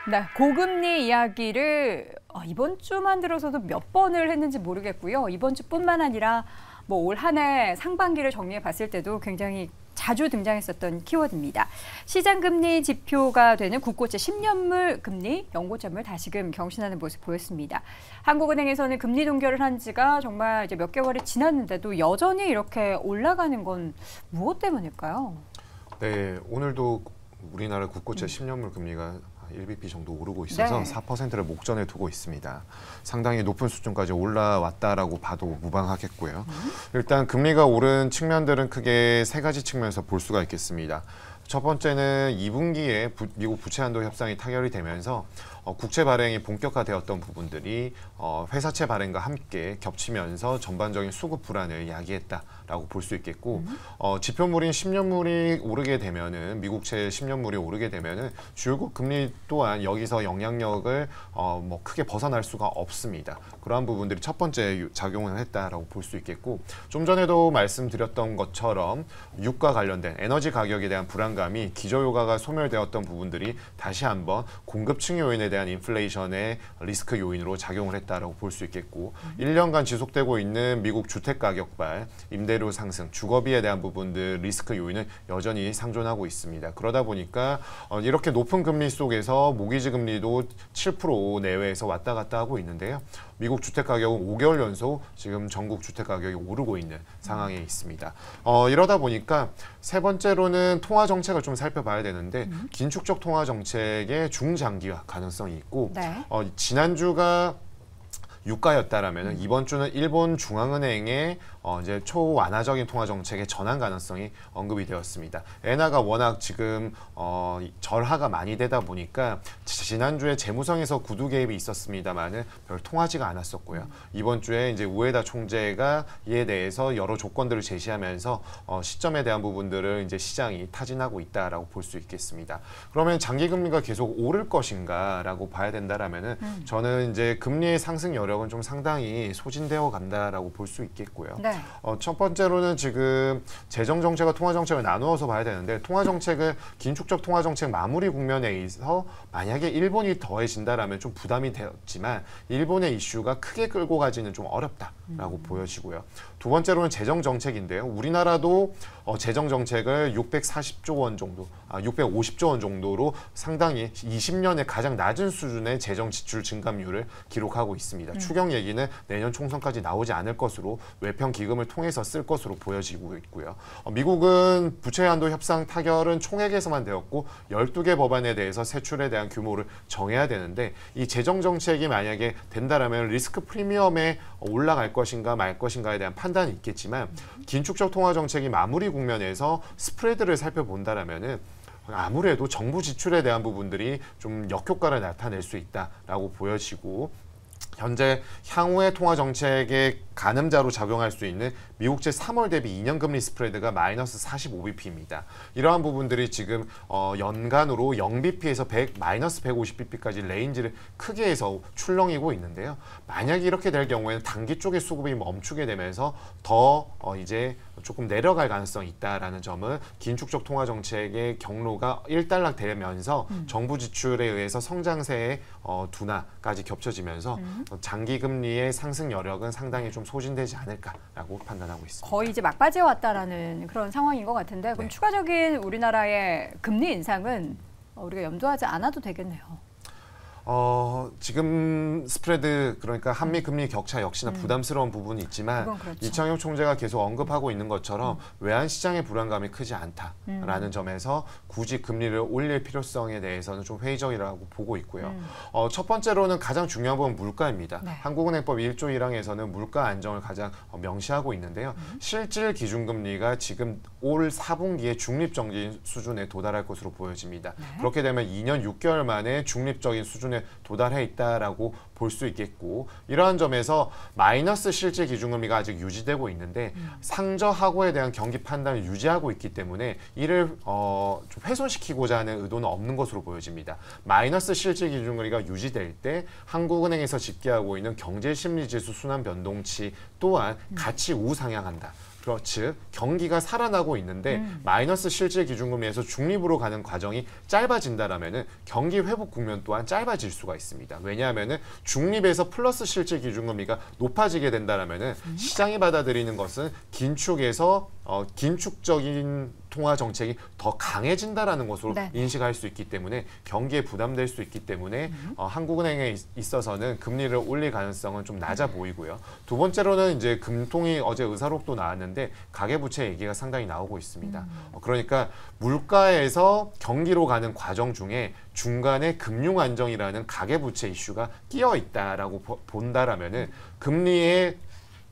네, 고금리 이야기를 이번 주만 들어서도 몇 번을 했는지 모르겠고요. 이번 주뿐만 아니라 뭐 올 한 해 상반기를 정리해 봤을 때도 굉장히 자주 등장했었던 키워드입니다. 시장금리 지표가 되는 국고채 10년물 금리 연고점을 다시금 경신하는 모습 보였습니다. 한국은행에서는 금리 동결을 한 지가 정말 이제 몇 개월이 지났는데도 여전히 이렇게 올라가는 건 무엇 때문일까요? 네, 오늘도 우리나라 국고채 10년물 금리가 1bp 정도 오르고 있어서 4%를 목전에 두고 있습니다. 상당히 높은 수준까지 올라왔다라고 봐도 무방하겠고요. 일단 금리가 오른 측면들은 크게 세 가지 측면에서 볼 수가 있겠습니다. 첫 번째는 2분기에 미국 부채 한도 협상이 타결이 되면서 국채 발행이 본격화되었던 부분들이 회사채 발행과 함께 겹치면서 전반적인 수급 불안을 야기했다라고 볼 수 있겠고 지표물인 10년물이 오르게 되면은 미국채 10년물이 오르게 되면은 주요국 금리 또한 여기서 영향력을 뭐 크게 벗어날 수가 없습니다. 그러한 부분들이 첫 번째 작용을 했다라고 볼 수 있겠고 좀 전에도 말씀드렸던 것처럼 유가 관련된 에너지 가격에 대한 불안감이 기저효과가 소멸되었던 부분들이 다시 한번 공급층 요인에 대한 인플레이션의 리스크 요인으로 작용을 했다라고 볼 수 있겠고 1년간 지속되고 있는 미국 주택 가격발, 임대료 상승, 주거비에 대한 부분들 리스크 요인은 여전히 상존하고 있습니다. 그러다 보니까 이렇게 높은 금리 속에서 모기지 금리도 7% 내외에서 왔다 갔다 하고 있는데요. 미국 주택 가격은 5개월 연속 지금 전국 주택 가격이 오르고 있는 상황에 있습니다. 이러다 보니까 세 번째로는 통화 정책을 좀 살펴봐야 되는데 긴축적 통화 정책의 중장기화 가능성이 있고 지난주가 유가였다라면 이번 주는 일본 중앙은행의 이제 초완화적인 통화 정책의 전환 가능성이 언급이 되었습니다. 엔화가 워낙 지금 절하가 많이 되다 보니까 지난주에 재무성에서 구두 개입이 있었습니다만은 별 통하지가 않았었고요. 이번 주에 이제 우에다 총재가 이에 대해서 여러 조건들을 제시하면서 시점에 대한 부분들을 이제 시장이 타진하고 있다라고 볼 수 있겠습니다. 그러면 장기 금리가 계속 오를 것인가라고 봐야 된다라면은 저는 이제 금리의 상승 여력은 좀 상당히 소진되어 간다라고 볼 수 있겠고요. 네. 첫 번째로는 지금 재정 정책과 통화 정책을 나누어서 봐야 되는데 통화 정책은 긴축적 통화 정책 마무리 국면에 있어 만약에 일본이 더해진다라면 좀 부담이 되었지만 일본의 이슈가 크게 끌고 가지는 좀 어렵다라고 보여지고요. 두 번째로는 재정 정책인데요. 우리나라도 재정 정책을 640조 원 정도, 650조 원 정도로 상당히 20년의 가장 낮은 수준의 재정 지출 증감률을 기록하고 있습니다. 추경 얘기는 내년 총선까지 나오지 않을 것으로 외평 기금을 통해서 쓸 것으로 보여지고 있고요. 미국은 부채 한도 협상 타결은 총액에서만 되었고 12개 법안에 대해서 세출에 대한 규모를 정해야 되는데 이 재정 정책이 만약에 된다라면 리스크 프리미엄에 올라갈 것인가 말 것인가에 대한 판단이 있겠지만 긴축적 통화 정책이 마무리 국면에서 스프레드를 살펴본다라면은 아무래도 정부 지출에 대한 부분들이 좀 역효과를 나타낼 수 있다라고 보여지고 현재 향후의 통화 정책의 가늠자로 작용할 수 있는 미국채 3월 대비 2년 금리 스프레드가 마이너스 45bp입니다. 이러한 부분들이 지금 연간으로 0bp에서 마이너스 150bp까지 레인지를 크게 해서 출렁이고 있는데요. 만약에 이렇게 될 경우에는 단기 쪽의 수급이 멈추게 되면서 더 이제 조금 내려갈 가능성이 있다라는 점은 긴축적 통화 정책의 경로가 일단락되면서 정부 지출에 의해서 성장세의 둔화까지 겹쳐지면서 장기 금리의 상승 여력은 상당히 좀 소진되지 않을까라고 판단하고 있습니다. 거의 이제 막바지에 왔다라는 그런 상황인 것 같은데 그럼 추가적인 우리나라의 금리 인상은 우리가 염두하지 않아도 되겠네요. 지금 스프레드 그러니까 한미 금리 격차 역시나 부담스러운 부분이 있지만 그렇죠. 이창용 총재가 계속 언급하고 있는 것처럼 외환 시장의 불안감이 크지 않다라는 점에서 굳이 금리를 올릴 필요성에 대해서는 좀 회의적이라고 보고 있고요. 첫 번째로는 가장 중요한 부분은 물가입니다. 한국은행법 1조 1항에서는 물가 안정을 가장 명시하고 있는데요. 실질 기준금리가 지금 올 4분기에 중립적인 수준에 도달할 것으로 보여집니다. 그렇게 되면 2년 6개월 만에 중립적인 수준에 도달해 있다라고 볼 수 있겠고 이러한 점에서 마이너스 실질 기준금리가 아직 유지되고 있는데 상저하고에 대한 경기 판단을 유지하고 있기 때문에 이를 좀 훼손시키고자 하는 의도는 없는 것으로 보여집니다. 마이너스 실질 기준금리가 유지될 때 한국은행에서 집계하고 있는 경제심리지수 순환 변동치 또한 같이 우상향한다. 즉 경기가 살아나고 있는데 마이너스 실질 기준금리에서 중립으로 가는 과정이 짧아진다라면은 경기 회복 국면 또한 짧아질 수가 있습니다. 왜냐하면은 중립에서 플러스 실질 기준금리가 높아지게 된다라면은 시장이 받아들이는 것은 긴축에서 긴축적인 통화 정책이 더 강해진다라는 것으로 네. 인식할 수 있기 때문에 경기에 부담될 수 있기 때문에 한국은행에 있어서는 금리를 올릴 가능성은 좀 낮아 보이고요. 두 번째로는 이제 금통이 어제 의사록도 나왔는데 가계부채 얘기가 상당히 나오고 있습니다. 그러니까 물가에서 경기로 가는 과정 중에 중간에 금융 안정이라는 가계부채 이슈가 끼어 있다라고 본다라면은 금리의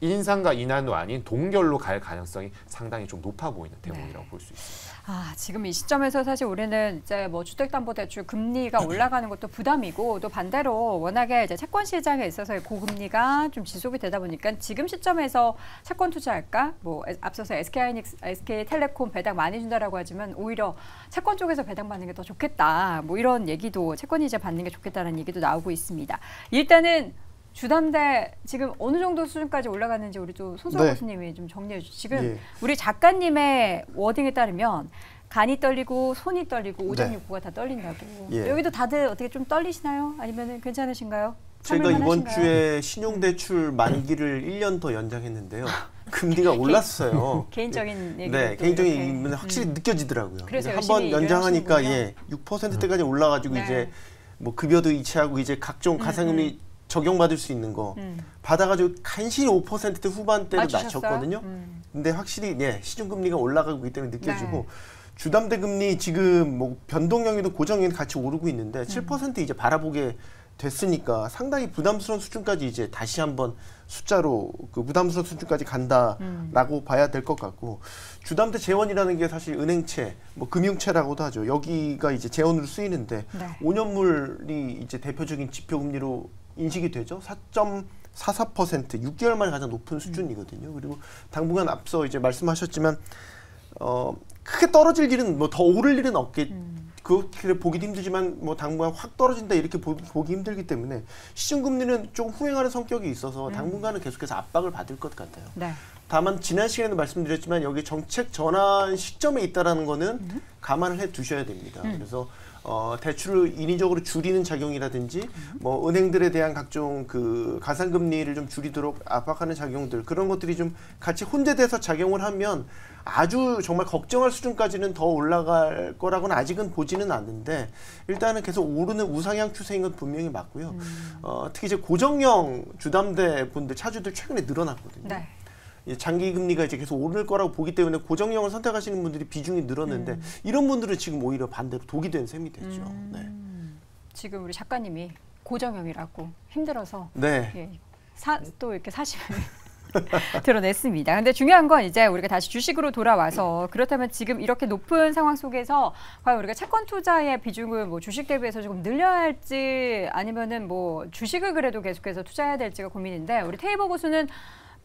인상과 인하도 아닌 동결로 갈 가능성이 상당히 좀 높아 보이는 대목이라고 볼 수 있습니다. 지금 이 시점에서 사실 우리는 이제 뭐 주택담보대출 금리가 올라가는 것도 부담이고 또 반대로 워낙에 이제 채권 시장에 있어서의 고금리가 좀 지속이 되다 보니까 지금 시점에서 채권 투자할까? 뭐 앞서서 SK텔레콤 배당 많이 준다라고 하지만 오히려 채권 쪽에서 배당 받는 게 더 좋겠다. 뭐 이런 얘기도 채권 이자 받는 게 좋겠다는 얘기도 나오고 있습니다. 일단은 주담대 지금 어느 정도 수준까지 올라갔는지 우리 또 손석희 교수님이 좀 정리해 주시죠. 지금 우리 작가님의 워딩에 따르면 간이 떨리고 손이 떨리고 오장육부가 다 떨린다고. 여기도 다들 어떻게 좀 떨리시나요? 아니면 괜찮으신가요? 저희가 이번 주에 신용대출 만기를 1년 더 연장했는데요. 금리가 올랐어요. 개인적인 얘기. 네, 개인적인 얘기는 확실히 느껴지더라고요. 그래서 한번 연장하니까 6%대까지 올라가지고 이제 뭐 급여도 이체하고 이제 각종 가상금리 적용받을 수 있는 거 받아가지고 간신히 5%대 후반대로 낮췄거든요. 근데 확실히 시중금리가 올라가고 있기 때문에 느껴지고 주담대 금리 지금 뭐 변동형이도 고정형이 같이 오르고 있는데 7% 이제 바라보게 됐으니까 상당히 부담스러운 수준까지 이제 다시 한번 숫자로 그 부담스러운 수준까지 간다라고 봐야 될 것 같고 주담대 재원이라는 게 사실 은행채, 뭐 금융채라고도 하죠. 여기가 이제 재원으로 쓰이는데 5년물이 이제 대표적인 지표 금리로 인식이 되죠. 4.44% 6개월 만에 가장 높은 수준이거든요. 그리고 당분간 앞서 이제 말씀하셨지만 크게 떨어질 일은 뭐 더 오를 일은 없겠. 그렇게 보기도 힘들지만 뭐 당분간 확 떨어진다 이렇게 보기 힘들기 때문에 시중금리는 조금 후행하는 성격이 있어서 당분간은 계속해서 압박을 받을 것 같아요. 다만 지난 시간에도 말씀드렸지만 여기 정책 전환 시점에 있다라는 거는 감안을 해 두셔야 됩니다. 그래서 대출을 인위적으로 줄이는 작용이라든지 뭐 은행들에 대한 각종 그 가상금리를 좀 줄이도록 압박하는 작용들 그런 것들이 좀 같이 혼재돼서 작용을 하면 아주 정말 걱정할 수준까지는 더 올라갈 거라고는 아직은 보지는 않는데 일단은 계속 오르는 우상향 추세인 건 분명히 맞고요. 특히 이제 고정형 주담대 분들 차주들 최근에 늘어났거든요. 장기 금리가 이제 계속 오를 거라고 보기 때문에 고정형을 선택하시는 분들이 비중이 늘었는데 이런 분들은 지금 오히려 반대로 독이 된 셈이 됐죠. 지금 우리 작가님이 고정형이라고 힘들어서 또 이렇게 사심을 드러냈습니다. 근데 중요한 건 이제 우리가 다시 주식으로 돌아와서 그렇다면 지금 이렇게 높은 상황 속에서 과연 우리가 채권 투자의 비중을 뭐 주식 대비해서 조금 늘려야 할지 아니면은 뭐 주식을 그래도 계속해서 투자해야 될지가 고민인데 우리 테이버 고수는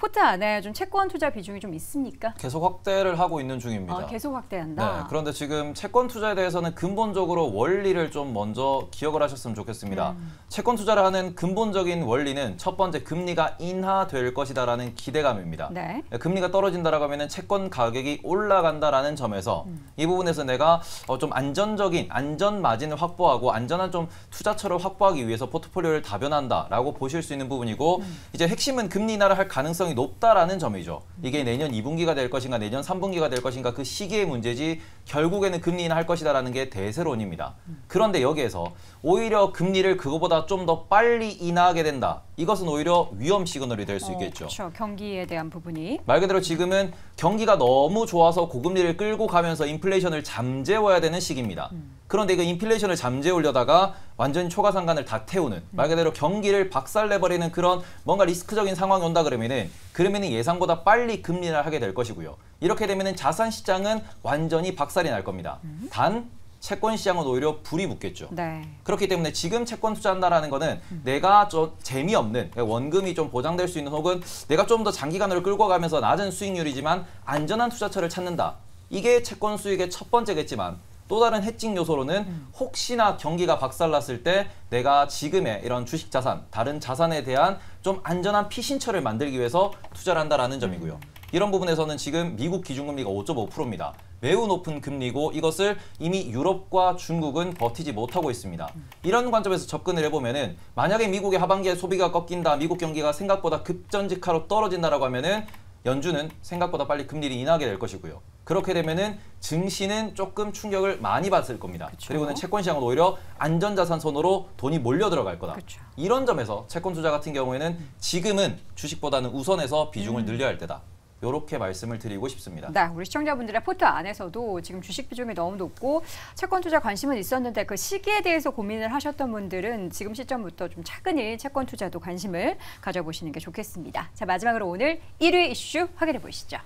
포트 안에 좀 채권 투자 비중이 좀 있습니까? 계속 확대를 하고 있는 중입니다. 계속 확대한다. 그런데 지금 채권 투자에 대해서는 근본적으로 원리를 좀 먼저 기억을 하셨으면 좋겠습니다. 채권 투자를 하는 근본적인 원리는 첫 번째 금리가 인하될 것이다라는 기대감입니다. 금리가 떨어진다라고 하면은 채권 가격이 올라간다라는 점에서 이 부분에서 내가 좀 안전적인 안전 마진을 확보하고 안전한 좀 투자처를 확보하기 위해서 포트폴리오를 다변한다라고 보실 수 있는 부분이고 이제 핵심은 금리 인하를 할 가능성이 높다라는 점이죠. 이게 내년 2분기가 될 것인가 내년 3분기가 될 것인가 그 시기의 문제지 결국에는 금리 인하할 것이다라는 게 대세론입니다. 그런데 여기에서 오히려 금리를 그거보다 좀 더 빨리 인하하게 된다. 이것은 오히려 위험 시그널이 될 수 있겠죠. 그렇죠. 경기에 대한 부분이. 말 그대로 지금은 경기가 너무 좋아서 고금리를 끌고 가면서 인플레이션을 잠재워야 되는 시기입니다. 그런데 그 인플레이션을 잠재우려다가 완전히 초과상간을 다 태우는 말 그대로 경기를 박살내버리는 그런 뭔가 리스크적인 상황이 온다 그러면은 예상보다 빨리 금리를 하게 될 것이고요. 이렇게 되면은 자산 시장은 완전히 박살이 날 겁니다. 단 채권 시장은 오히려 불이 붙겠죠. 그렇기 때문에 지금 채권 투자한다라는 거는 내가 좀 재미없는 원금이 좀 보장될 수 있는 혹은 내가 좀 더 장기간으로 끌고 가면서 낮은 수익률이지만 안전한 투자처를 찾는다. 이게 채권 수익의 첫 번째겠지만 또 다른 해칭 요소로는 혹시나 경기가 박살났을 때 내가 지금의 이런 주식 자산, 다른 자산에 대한 좀 안전한 피신처를 만들기 위해서 투자를 한다라는 점이고요. 이런 부분에서는 지금 미국 기준금리가 5.5%입니다. 매우 높은 금리고 이것을 이미 유럽과 중국은 버티지 못하고 있습니다. 이런 관점에서 접근을 해보면은 만약에 미국의 하반기에 소비가 꺾인다, 미국 경기가 생각보다 급전직하로 떨어진다라고 하면은 연준은 생각보다 빨리 금리를 인하하게 될 것이고요. 그렇게 되면은 증시는 조금 충격을 많이 받을 겁니다. 그쵸. 그리고는 채권 시장은 오히려 안전자산 손으로 돈이 몰려 들어갈 거다. 그쵸. 이런 점에서 채권 투자 같은 경우에는 지금은 주식보다는 우선해서 비중을 늘려야 할 때다. 이렇게 말씀을 드리고 싶습니다. 네, 우리 시청자분들의 포트 안에서도 지금 주식 비중이 너무 높고 채권 투자 관심은 있었는데 그 시기에 대해서 고민을 하셨던 분들은 지금 시점부터 좀 차근히 채권 투자도 관심을 가져보시는 게 좋겠습니다. 자, 마지막으로 오늘 1위 이슈 확인해 보시죠.